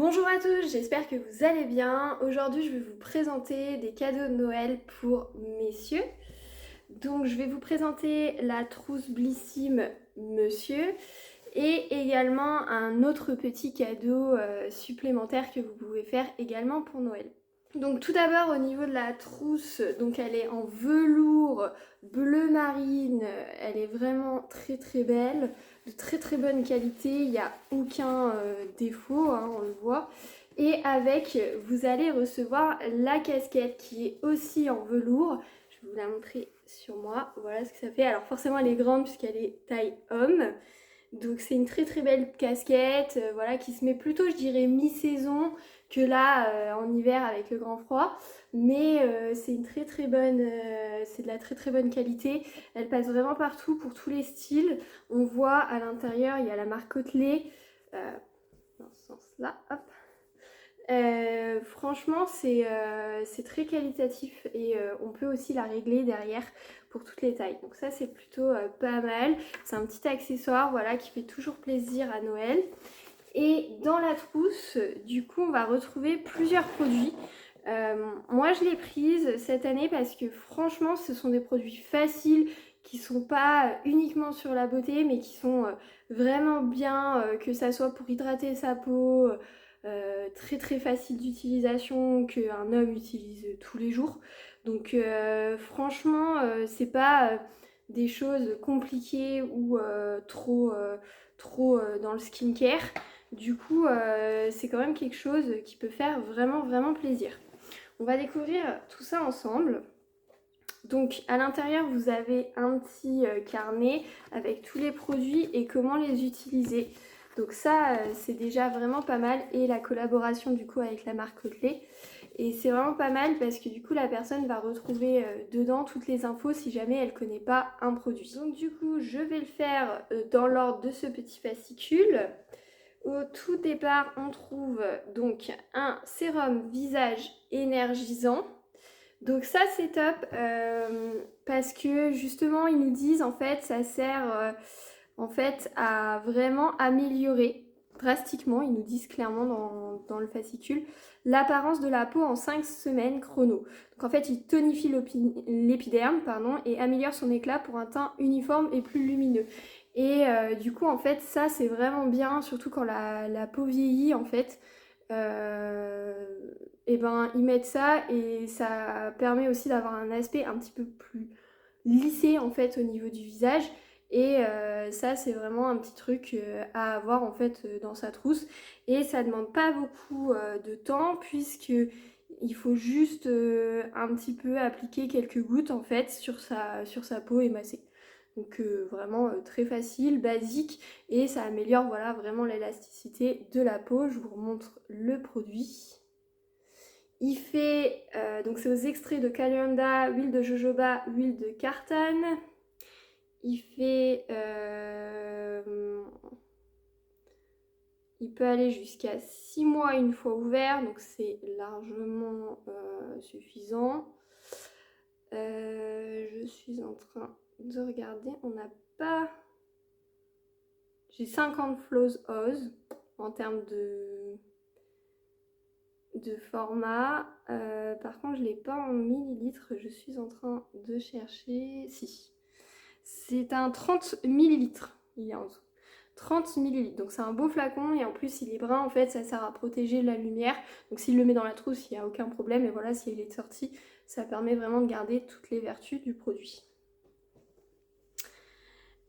Bonjour à tous, j'espère que vous allez bien. Aujourd'hui, je vais vous présenter des cadeaux de Noël pour messieurs. Donc, je vais vous présenter la trousse Blissim Monsieur et également un autre petit cadeau supplémentaire que vous pouvez faire également pour Noël. Donc tout d'abord au niveau de la trousse, donc elle est en velours bleu marine, elle est vraiment très très belle, de très très bonne qualité, il n'y a aucun défaut, hein, on le voit. Et avec, vous allez recevoir la casquette qui est aussi en velours. Je vais vous la montrer sur moi, voilà ce que ça fait. Alors forcément elle est grande puisqu'elle est taille homme. Donc c'est une très très belle casquette, voilà, qui se met plutôt, je dirais, mi-saison que là en hiver avec le grand froid. Mais c'est une très très bonne, c'est de la très très bonne qualité. Elle passe vraiment partout pour tous les styles. On voit à l'intérieur, il y a la marque Oakley, dans ce sens-là, hop. Franchement, c'est très qualitatif et on peut aussi la régler derrière pour toutes les tailles. Donc ça, c'est plutôt pas mal. C'est un petit accessoire, voilà, qui fait toujours plaisir à Noël. Et dans la trousse, du coup, on va retrouver plusieurs produits. Moi, je l'ai prise cette année parce que franchement, ce sont des produits faciles qui sont pas uniquement sur la beauté, mais qui sont vraiment bien, que ça soit pour hydrater sa peau, très très facile d'utilisation, qu'un homme utilise tous les jours. Donc franchement, c'est pas des choses compliquées ou trop dans le skincare. Du coup, c'est quand même quelque chose qui peut faire vraiment vraiment plaisir. On va découvrir tout ça ensemble. Donc à l'intérieur, vous avez un petit carnet avec tous les produits et comment les utiliser. Donc ça, c'est déjà vraiment pas mal. Et la collaboration du coup avec la marque Oakley. Et c'est vraiment pas mal parce que du coup, la personne va retrouver dedans toutes les infos si jamais elle connaît pas un produit. Donc du coup, je vais le faire dans l'ordre de ce petit fascicule. Au tout départ, on trouve donc un sérum visage énergisant. Donc ça c'est top parce que justement ils nous disent en fait ça sert en fait à vraiment améliorer drastiquement, ils nous disent clairement dans le fascicule, l'apparence de la peau en 5 semaines chrono. Donc en fait il tonifie l'épiderme pardon, et améliore son éclat pour un teint uniforme et plus lumineux. Et du coup en fait ça c'est vraiment bien, surtout quand la peau vieillit en fait. Et ben ils mettent ça et ça permet aussi d'avoir un aspect un petit peu plus lissé en fait au niveau du visage. Et ça c'est vraiment un petit truc à avoir en fait dans sa trousse. Et ça demande pas beaucoup de temps puisque il faut juste un petit peu appliquer quelques gouttes en fait sur sa peau et masser. Donc vraiment très facile, basique et ça améliore voilà vraiment l'élasticité de la peau. Je vous remontre le produit. Il fait, donc c'est aux extraits de calianda, huile de jojoba, huile de cartane. Il fait, il peut aller jusqu'à 6 mois une fois ouvert, donc c'est largement suffisant. Je suis en train de regarder, on n'a pas... J'ai 50 flows Oz en termes de format. Par contre, je ne l'ai pas en millilitres. Je suis en train de chercher. Si. C'est un 30 millilitres. Il y a en dessous. 30 millilitres. Donc c'est un beau flacon et en plus il est brun. En fait, ça sert à protéger la lumière. Donc s'il le met dans la trousse, il n'y a aucun problème. Et voilà, s'il est sorti, ça permet vraiment de garder toutes les vertus du produit.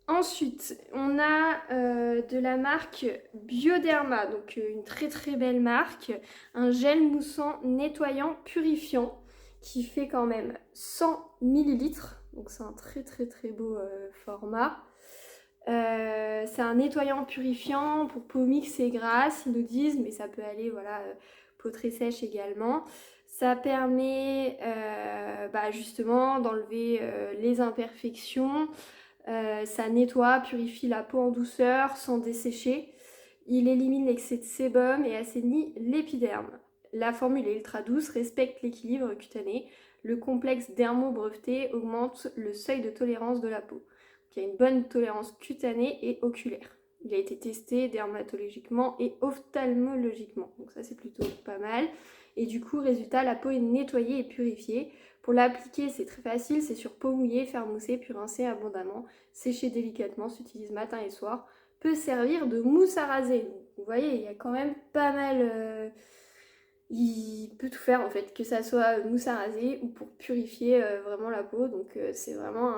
Ensuite, on a de la marque Bioderma, donc une très très belle marque, un gel moussant nettoyant purifiant qui fait quand même 100 millilitres, donc c'est un très très très beau format. C'est un nettoyant purifiant pour peau mixte et grasse, ils nous disent, mais ça peut aller, voilà, peau très sèche également. Ça permet justement d'enlever les imperfections. Ça nettoie, purifie la peau en douceur sans dessécher. Il élimine l'excès de sébum et assainit l'épiderme. La formule est ultra douce, respecte l'équilibre cutané. Le complexe dermo-breveté augmente le seuil de tolérance de la peau. Donc, il y a une bonne tolérance cutanée et oculaire. il a été testé dermatologiquement et ophtalmologiquement. Donc ça c'est plutôt pas mal. Et du coup, résultat, la peau est nettoyée et purifiée. Pour l'appliquer, c'est très facile, c'est sur peau mouillée, faire mousser, puis rincer abondamment, sécher délicatement, s'utilise matin et soir. Peut servir de mousse à raser. Donc, vous voyez, il y a quand même pas mal... il peut tout faire en fait, que ça soit mousse à raser ou pour purifier vraiment la peau. Donc c'est vraiment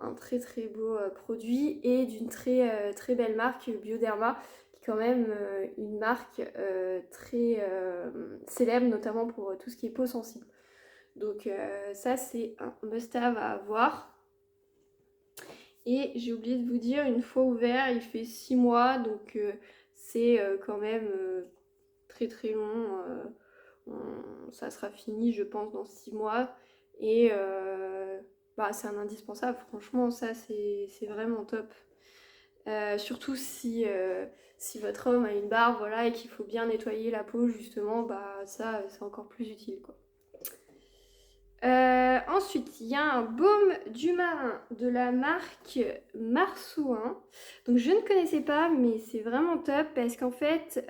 un très très beau produit et d'une très belle marque, Bioderma, qui est quand même une marque très célèbre, notamment pour tout ce qui est peau sensible. Donc ça c'est un must-have à avoir. Et j'ai oublié de vous dire, une fois ouvert, il fait 6 mois, donc c'est quand même très très long. Ça sera fini, je pense, dans 6 mois. Et c'est un indispensable, franchement, ça c'est vraiment top. Surtout si votre homme a une barbe, voilà, et qu'il faut bien nettoyer la peau, justement, ça c'est encore plus utile, quoi. Ensuite, il y a un baume du marin de la marque Marsouin. Donc je ne connaissais pas, mais c'est vraiment top parce qu'en fait,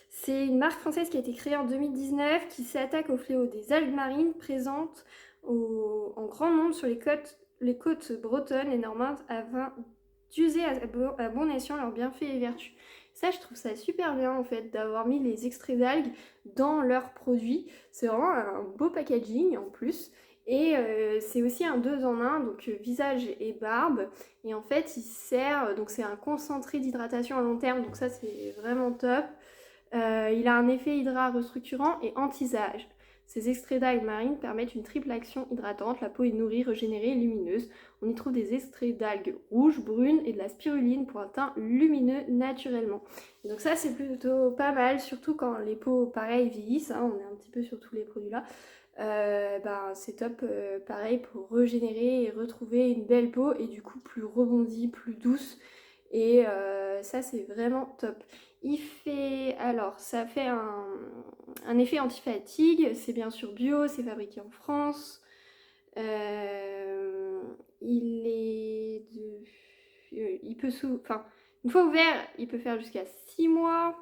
c'est une marque française qui a été créée en 2019 qui s'attaque au fléau des algues marines présentes en grand nombre sur les côtes bretonnes et normandes afin d'user à bon escient leurs bienfaits et vertus. Ça, je trouve ça super bien en fait d'avoir mis les extraits d'algues dans leurs produits. C'est vraiment un beau packaging en plus. Et c'est aussi un 2 en 1, donc visage et barbe. Et en fait, il sert, donc c'est un concentré d'hydratation à long terme, donc ça c'est vraiment top. Il a un effet hydrat restructurant et anti-âge. Ces extraits d'algues marines permettent une triple action hydratante. La peau est nourrie, régénérée et lumineuse. On y trouve des extraits d'algues rouges, brunes et de la spiruline pour un teint lumineux naturellement. Et donc ça c'est plutôt pas mal, surtout quand les peaux pareil vieillissent, hein, on est un petit peu sur tous les produits là. C'est top pareil pour régénérer et retrouver une belle peau et du coup plus rebondie, plus douce. Et ça c'est vraiment top. Ça fait un effet anti-fatigue, c'est bien sûr bio, c'est fabriqué en France. Une fois ouvert, il peut faire jusqu'à 6 mois.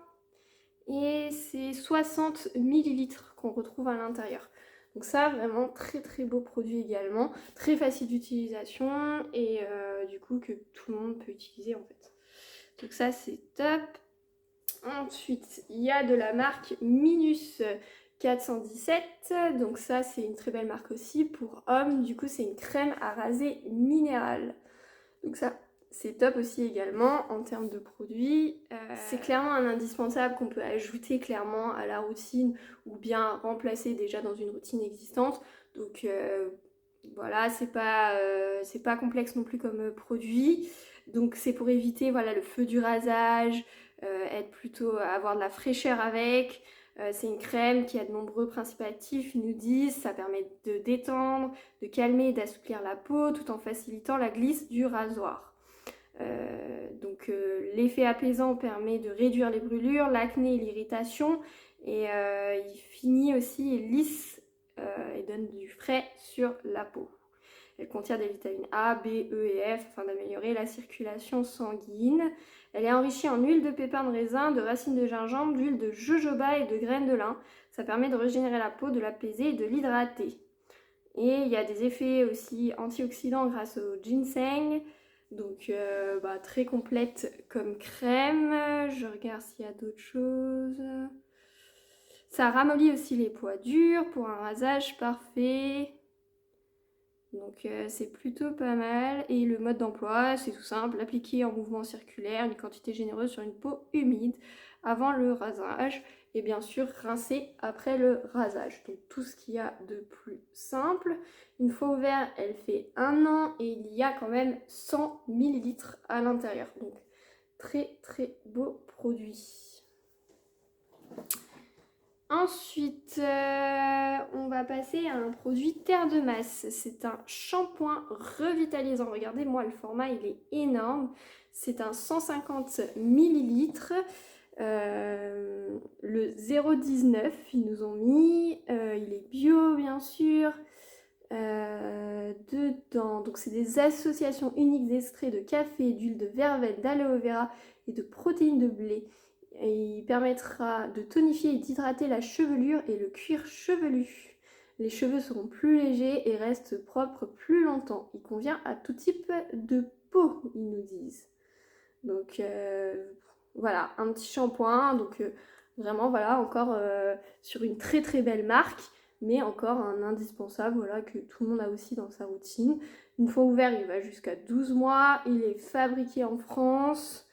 Et c'est 60 millilitres qu'on retrouve à l'intérieur. Donc ça, vraiment très très beau produit également, très facile d'utilisation et du coup que tout le monde peut utiliser en fait. Donc ça c'est top. Ensuite, il y a de la marque Minus 417, donc ça c'est une très belle marque aussi pour hommes. Du coup c'est une crème à raser minérale. Donc ça c'est top aussi également en termes de produits. C'est clairement un indispensable qu'on peut ajouter clairement à la routine ou bien remplacer déjà dans une routine existante. Donc voilà, c'est pas complexe non plus comme produit. Donc c'est pour éviter voilà, le feu du rasage, avoir de la fraîcheur avec. C'est une crème qui a de nombreux principes actifs, ils nous disent, ça permet de détendre, de calmer et d'assouplir la peau tout en facilitant la glisse du rasoir. L'effet apaisant permet de réduire les brûlures, l'acné et l'irritation et il finit aussi lisse et donne du frais sur la peau. Elle contient des vitamines A, B, E et F afin d'améliorer la circulation sanguine. Elle est enrichie en huile de pépins de raisin, de racines de gingembre, d'huile de jojoba et de graines de lin. Ça permet de régénérer la peau, de l'apaiser et de l'hydrater. Et il y a des effets aussi antioxydants grâce au ginseng. Donc très complète comme crème. Je regarde s'il y a d'autres choses. Ça ramollit aussi les poids durs pour un rasage parfait. Donc c'est plutôt pas mal. Et le mode d'emploi, c'est tout simple. Appliquer en mouvement circulaire une quantité généreuse sur une peau humide avant le rasage. Et bien sûr rincer après le rasage. Donc tout ce qu'il y a de plus simple. Une fois ouvert, elle fait 1 an et il y a quand même 100 ml à l'intérieur. Donc très très beau produit. Ensuite, on va passer à un produit Terre de Masse. C'est un shampoing revitalisant. Regardez, moi, le format, il est énorme. C'est un 150 ml. Le 0,19, ils nous ont mis. Il est bio, bien sûr. dedans. Donc c'est des associations uniques d'extraits de café, d'huile de verveine, d'aloe vera et de protéines de blé. Et il permettra de tonifier et d'hydrater la chevelure et le cuir chevelu. Les cheveux seront plus légers et restent propres plus longtemps. Il convient à tout type de peau, ils nous disent. Donc voilà, un petit shampoing. Donc vraiment voilà, encore sur une très très belle marque, mais encore un indispensable, voilà, que tout le monde a aussi dans sa routine. Une fois ouvert, il va jusqu'à 12 mois. Il est fabriqué en France.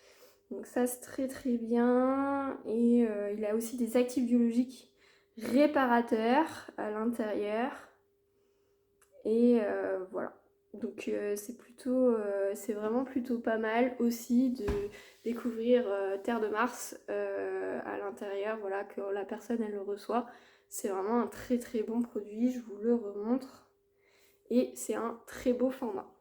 Donc ça c'est très très bien. Et il a aussi des actifs biologiques réparateurs à l'intérieur. Et voilà. Donc c'est vraiment plutôt pas mal aussi de découvrir Terre de Mars à l'intérieur, voilà, que la personne elle le reçoit. C'est vraiment un très très bon produit, je vous le remontre. Et c'est un très beau format.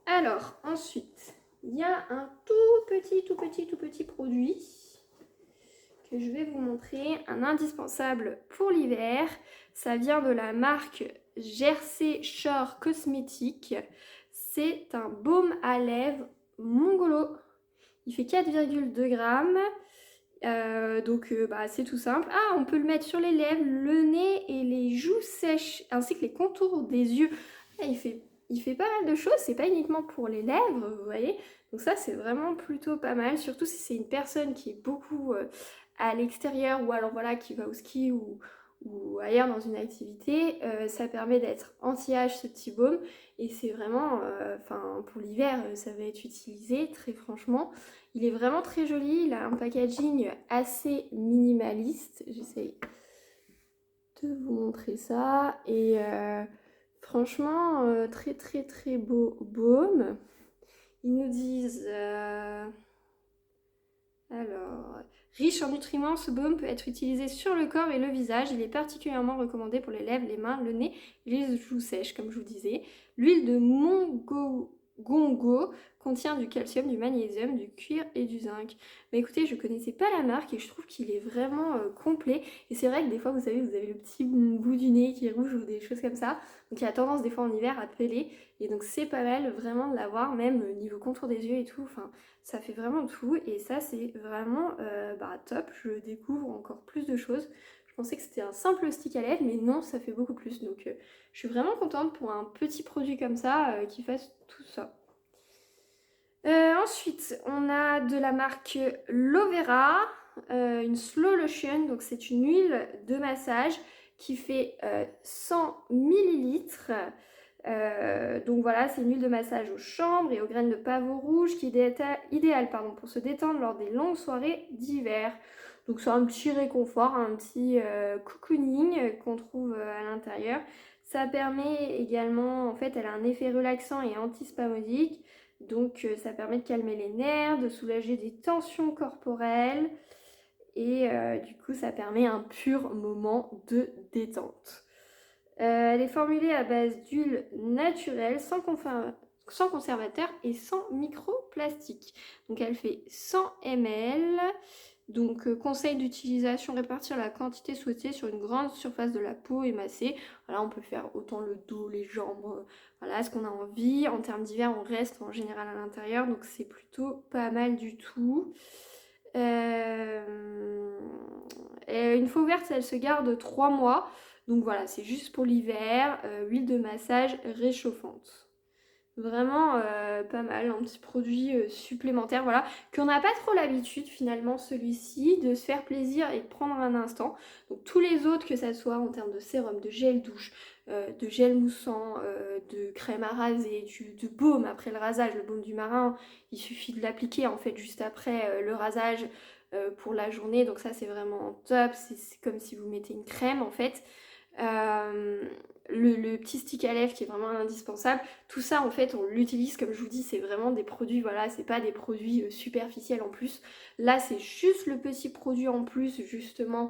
Alors ensuite, il y a un tout petit produit que je vais vous montrer, un indispensable pour l'hiver. Ça vient de la marque Jersey Shore Cosmetics. C'est un baume à lèvres Mongolo. Il fait 4,2 grammes. Donc c'est tout simple. Ah, on peut le mettre sur les lèvres, le nez et les joues sèches, ainsi que les contours des yeux. Ah, il fait pas mal de choses, c'est pas uniquement pour les lèvres, vous voyez. Donc ça, c'est vraiment plutôt pas mal, surtout si c'est une personne qui est beaucoup à l'extérieur ou alors voilà, qui va au ski ou ailleurs dans une activité. Ça permet d'être anti-âge ce petit baume et c'est vraiment, pour l'hiver, ça va être utilisé très franchement. Il est vraiment très joli, il a un packaging assez minimaliste. J'essaye de vous montrer ça. Et franchement, très très très beau baume. Ils nous disent... alors, riche en nutriments, ce baume peut être utilisé sur le corps et le visage. Il est particulièrement recommandé pour les lèvres, les mains, le nez et les joues sèches, comme je vous disais. L'huile de Gongo contient du calcium, du magnésium, du cuir et du zinc. Mais écoutez, je connaissais pas la marque et je trouve qu'il est vraiment complet. Et c'est vrai que des fois, vous savez, vous avez le petit bout du nez qui est rouge ou des choses comme ça. Donc il y a tendance des fois en hiver à peler. Et donc c'est pas mal vraiment de l'avoir, même niveau contour des yeux et tout. Enfin, ça fait vraiment tout. Et ça, c'est vraiment top. Je découvre encore plus de choses. Je pensais que c'était un simple stick à lèvres, mais non, ça fait beaucoup plus. Donc je suis vraiment contente pour un petit produit comme ça qui fasse tout ça. Ensuite, on a de la marque Lovera, une Slow Lotion. Donc c'est une huile de massage qui fait 100 millilitres. Donc voilà, c'est une huile de massage aux chambres et aux graines de pavot rouge qui est idéale pour se détendre lors des longues soirées d'hiver. Donc c'est un petit réconfort, un petit cocooning qu'on trouve à l'intérieur. Ça permet également, en fait, elle a un effet relaxant et antispasmodique. Donc ça permet de calmer les nerfs, de soulager des tensions corporelles. Et du coup, ça permet un pur moment de détente. Elle est formulée à base d'huile naturelle, sans conservateur et sans microplastique. Donc elle fait 100 ml. Donc conseil d'utilisation, répartir la quantité souhaitée sur une grande surface de la peau et masser. Voilà, on peut faire autant le dos, les jambes, voilà ce qu'on a envie. En termes d'hiver, on reste en général à l'intérieur, donc c'est plutôt pas mal du tout. Une fois ouverte, elle se garde 3 mois. Donc voilà, c'est juste pour l'hiver. Huile de massage réchauffante. Vraiment pas mal, un petit produit supplémentaire, voilà, qu'on n'a pas trop l'habitude finalement celui-ci, de se faire plaisir et de prendre un instant. Donc tous les autres, que ça soit en termes de sérum, de gel douche, de gel moussant, de crème à raser, de baume après le rasage, le baume du marin, il suffit de l'appliquer en fait juste après le rasage pour la journée. Donc ça c'est vraiment top, c'est comme si vous mettez une crème en fait. Le petit stick à lèvres qui est vraiment indispensable, tout ça en fait on l'utilise, comme je vous dis, c'est vraiment des produits, voilà, c'est pas des produits superficiels en plus. Là c'est juste le petit produit en plus, justement,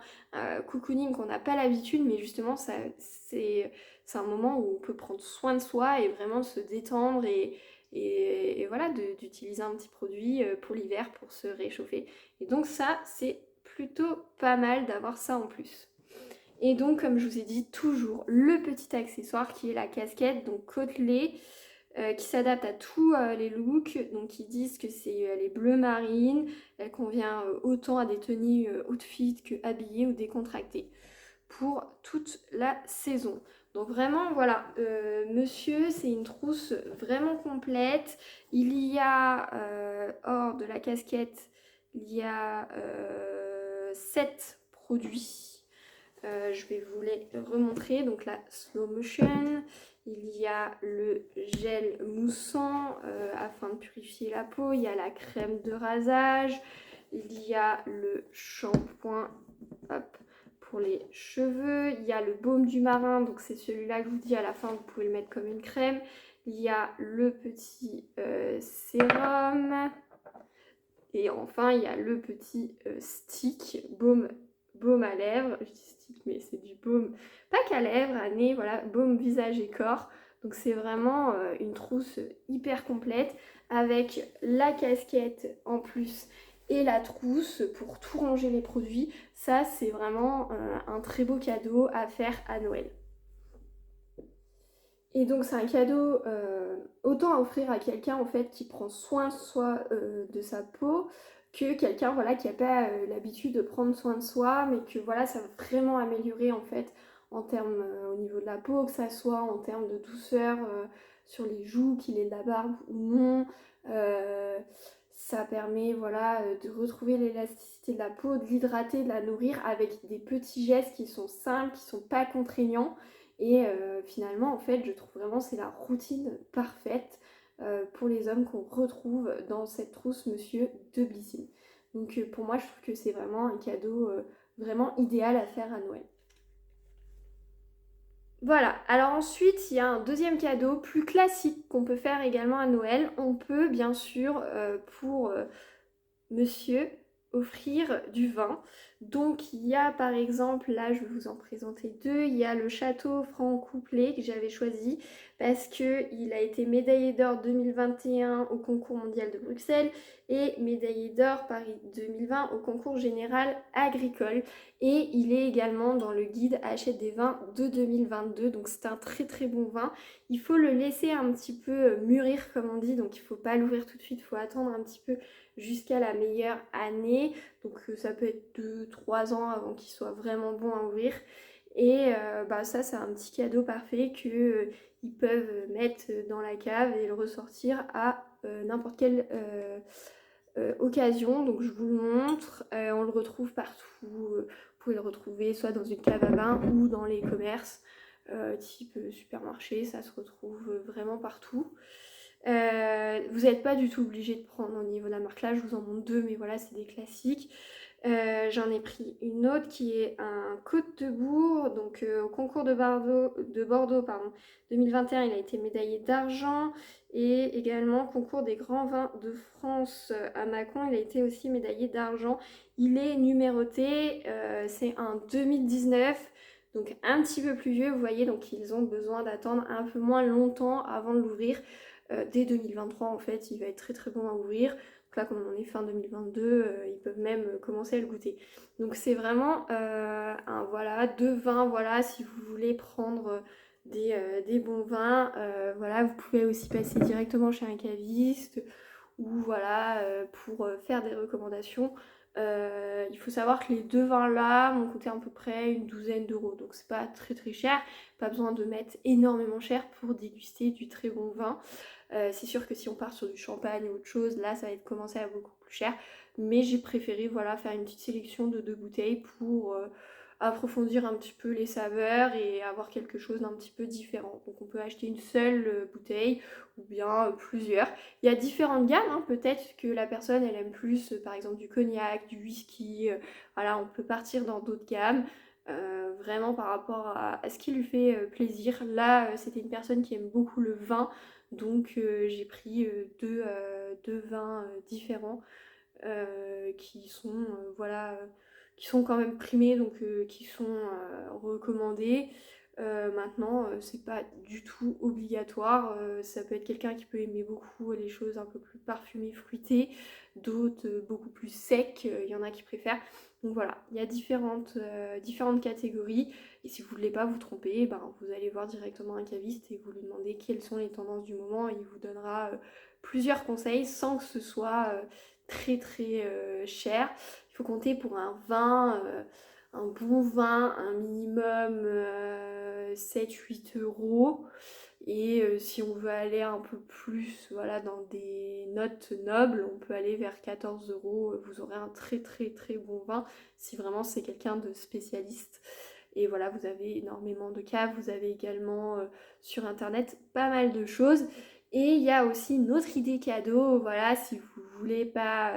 cocooning qu'on n'a pas l'habitude, mais justement c'est un moment où on peut prendre soin de soi et vraiment se détendre et voilà, d'utiliser un petit produit pour l'hiver pour se réchauffer. Et donc ça c'est plutôt pas mal d'avoir ça en plus. Et donc comme je vous ai dit, toujours le petit accessoire qui est la casquette, donc côtelée, qui s'adapte à tous les looks. Donc ils disent que c'est les bleus marines, elle convient autant à des tenues outfit que habillées ou décontractées pour toute la saison. Donc vraiment voilà, monsieur, c'est une trousse vraiment complète. Il y a hors de la casquette, il y a 7 produits. Je vais vous les remontrer. Donc la slow motion, il y a le gel moussant afin de purifier la peau, il y a la crème de rasage, il y a le shampoing pour les cheveux, il y a le baume du marin, donc c'est celui-là que je vous dis à la fin, vous pouvez le mettre comme une crème. Il y a le petit sérum. Et enfin, il y a le petit stick baume à lèvres. Je dis stick, mais c'est du baume, pas qu'à lèvres, à nez, voilà, baume visage et corps. Donc c'est vraiment une trousse hyper complète avec la casquette en plus et la trousse pour tout ranger les produits. Ça, c'est vraiment un très beau cadeau à faire à Noël. Et donc c'est un cadeau autant à offrir à quelqu'un en fait qui prend soin soit de sa peau que quelqu'un voilà qui n'a pas l'habitude de prendre soin de soi mais que voilà ça va vraiment améliorer en fait en termes au niveau de la peau, que ça soit en termes de douceur sur les joues, qu'il ait de la barbe ou non. Ça permet voilà de retrouver l'élasticité de la peau, de l'hydrater, de la nourrir avec des petits gestes qui sont simples, qui sont pas contraignants. Et finalement, en fait, je trouve vraiment c'est la routine parfaite pour les hommes qu'on retrouve dans cette trousse Monsieur de Blissin. Donc pour moi, je trouve que c'est vraiment un cadeau vraiment idéal à faire à Noël. Voilà, alors ensuite il y a un deuxième cadeau plus classique qu'on peut faire également à Noël. On peut bien sûr pour monsieur offrir du vin. Donc il y a par exemple, là je vais vous en présenter deux, il y a le château Franc-Couplet que j'avais choisi parce qu'il a été médaillé d'or 2021 au concours mondial de Bruxelles et médaillé d'or Paris 2020 au concours général agricole et il est également dans le guide Achète des vins de 2022, donc c'est un très très bon vin. Il faut le laisser un petit peu mûrir comme on dit, donc il ne faut pas l'ouvrir tout de suite, il faut attendre un petit peu jusqu'à la meilleure année. Donc ça peut être 2-3 ans avant qu'il soit vraiment bon à ouvrir. Et ça c'est un petit cadeau parfait qu'ils peuvent mettre dans la cave et le ressortir à n'importe quelle occasion. Donc je vous le montre. On le retrouve partout. Vous pouvez le retrouver soit dans une cave à vin ou dans les commerces type supermarché. Ça se retrouve vraiment partout. Vous n'êtes pas du tout obligé de prendre au niveau de la marque là, je vous en montre deux, mais voilà, c'est des classiques. J'en ai pris une autre qui est un Côte de Bourg, donc au concours de Bordeaux 2021, il a été médaillé d'argent et également concours des grands vins de France à Mâcon, il a été aussi médaillé d'argent. Il est numéroté, c'est un 2019. Donc un petit peu plus vieux, vous voyez, donc ils ont besoin d'attendre un peu moins longtemps avant de l'ouvrir. Dès 2023 en fait il va être très très bon à ouvrir. Donc là comme on est fin 2022 ils peuvent même commencer à le goûter. Donc c'est vraiment voilà, deux vins, voilà, si vous voulez prendre des bons vins, voilà, vous pouvez aussi passer directement chez un caviste ou voilà pour faire des recommandations. Il faut savoir que les deux vins là m'ont coûté à peu près une douzaine d'euros, donc c'est pas très très cher, pas besoin de mettre énormément cher pour déguster du très bon vin. C'est sûr que si on part sur du champagne ou autre chose, là ça va être commencé à beaucoup plus cher, mais j'ai préféré voilà faire une petite sélection de deux bouteilles pour approfondir un petit peu les saveurs et avoir quelque chose d'un petit peu différent. Donc on peut acheter une seule bouteille ou bien plusieurs. Il y a différentes gammes, hein. Peut-être que la personne elle aime plus par exemple du cognac, du whisky, voilà, on peut partir dans d'autres gammes. Vraiment par rapport à ce qui lui fait plaisir. Là c'était une personne qui aime beaucoup le vin, donc j'ai pris deux vins différents qui sont voilà qui sont quand même primés, donc qui sont recommandés. Maintenant c'est pas du tout obligatoire, ça peut être quelqu'un qui peut aimer beaucoup les choses un peu plus parfumées, fruitées, d'autres beaucoup plus secs, il y en a qui préfèrent. Donc voilà, il y a différentes catégories. Et si vous ne voulez pas vous tromper, vous allez voir directement un caviste et vous lui demandez quelles sont les tendances du moment. Et il vous donnera plusieurs conseils sans que ce soit très très cher. Il faut compter pour un vin, un bon vin, un minimum 7-8 euros. Et si on veut aller un peu plus voilà, dans des notes nobles, on peut aller vers 14 euros. Vous aurez un très très très bon vin si vraiment c'est quelqu'un de spécialiste. Et voilà, vous avez énormément de caves. Vous avez également sur internet pas mal de choses. Et il y a aussi une autre idée cadeau, voilà, si vous voulez pas,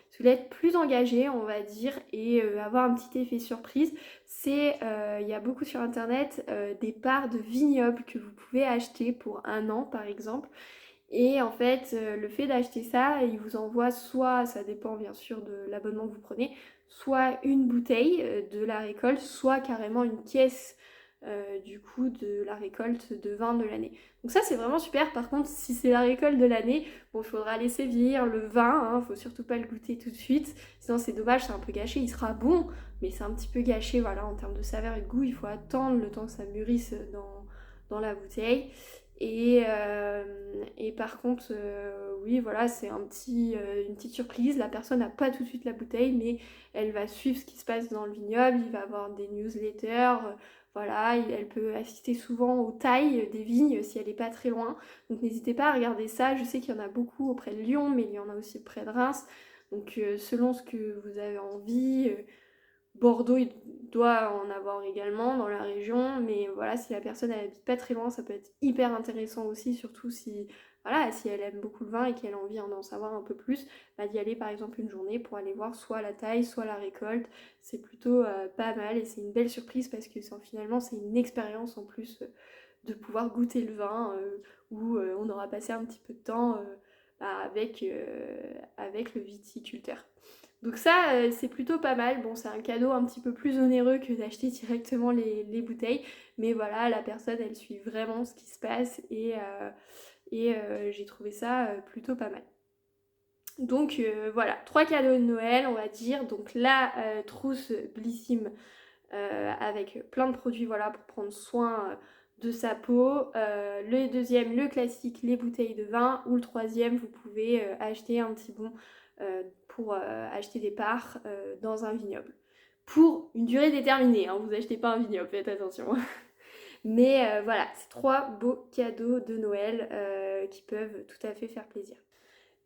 si vous voulez être plus engagé, on va dire, et avoir un petit effet surprise, c'est, il y a beaucoup sur internet des parts de vignobles que vous pouvez acheter pour 1 an par exemple. Et en fait, le fait d'acheter ça, il vous envoie soit, ça dépend bien sûr de l'abonnement que vous prenez, soit une bouteille de la récolte, soit carrément une caisse du coup de la récolte de vin de l'année. Donc ça c'est vraiment super. Par contre, si c'est la récolte de l'année, bon, il faudra laisser vieillir le vin, hein, faut surtout pas le goûter tout de suite. Sinon c'est dommage, c'est un peu gâché. Il sera bon, mais c'est un petit peu gâché, voilà, en termes de saveur et de goût. Il faut attendre le temps que ça mûrisse dans la bouteille. Et par contre, oui, voilà, c'est une petite surprise. La personne n'a pas tout de suite la bouteille, mais elle va suivre ce qui se passe dans le vignoble. Il va avoir des newsletters. Voilà, elle peut assister souvent aux tailles des vignes si elle n'est pas très loin. Donc n'hésitez pas à regarder ça. Je sais qu'il y en a beaucoup auprès de Lyon, mais il y en a aussi près de Reims. Donc selon ce que vous avez envie. Bordeaux, il doit en avoir également dans la région, mais voilà, si la personne elle habite pas très loin, ça peut être hyper intéressant aussi, surtout si, voilà, si elle aime beaucoup le vin et qu'elle a envie d'en savoir un peu plus, d'y aller par exemple une journée pour aller voir soit la taille, soit la récolte. C'est plutôt pas mal et c'est une belle surprise parce que finalement c'est une expérience en plus de pouvoir goûter le vin où on aura passé un petit peu de temps avec le viticulteur. Donc ça, c'est plutôt pas mal. Bon, c'est un cadeau un petit peu plus onéreux que d'acheter directement les bouteilles. Mais voilà, la personne, elle suit vraiment ce qui se passe et j'ai trouvé ça plutôt pas mal. Donc voilà, 3 cadeaux de Noël, on va dire. Donc la trousse Blissim avec plein de produits voilà, pour prendre soin de sa peau. Le deuxième, le classique, les bouteilles de vin. Ou le troisième, vous pouvez acheter un petit bon pour acheter des parts dans un vignoble. Pour une durée déterminée, hein, vous achetez pas un vignoble, faites attention. Mais voilà, c'est 3 beaux cadeaux de Noël qui peuvent tout à fait faire plaisir.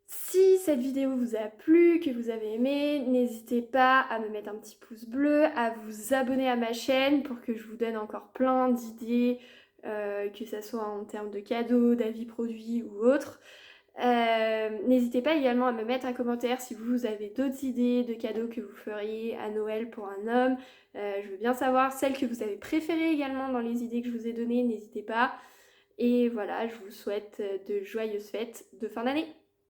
Si cette vidéo vous a plu, que vous avez aimé, n'hésitez pas à me mettre un petit pouce bleu, à vous abonner à ma chaîne pour que je vous donne encore plein d'idées, que ce soit en termes de cadeaux, d'avis produits ou autres. N'hésitez pas également à me mettre un commentaire si vous avez d'autres idées de cadeaux que vous feriez à Noël pour un homme. Je veux bien savoir celles que vous avez préférées également dans les idées que je vous ai données, n'hésitez pas. Et voilà, je vous souhaite de joyeuses fêtes de fin d'année.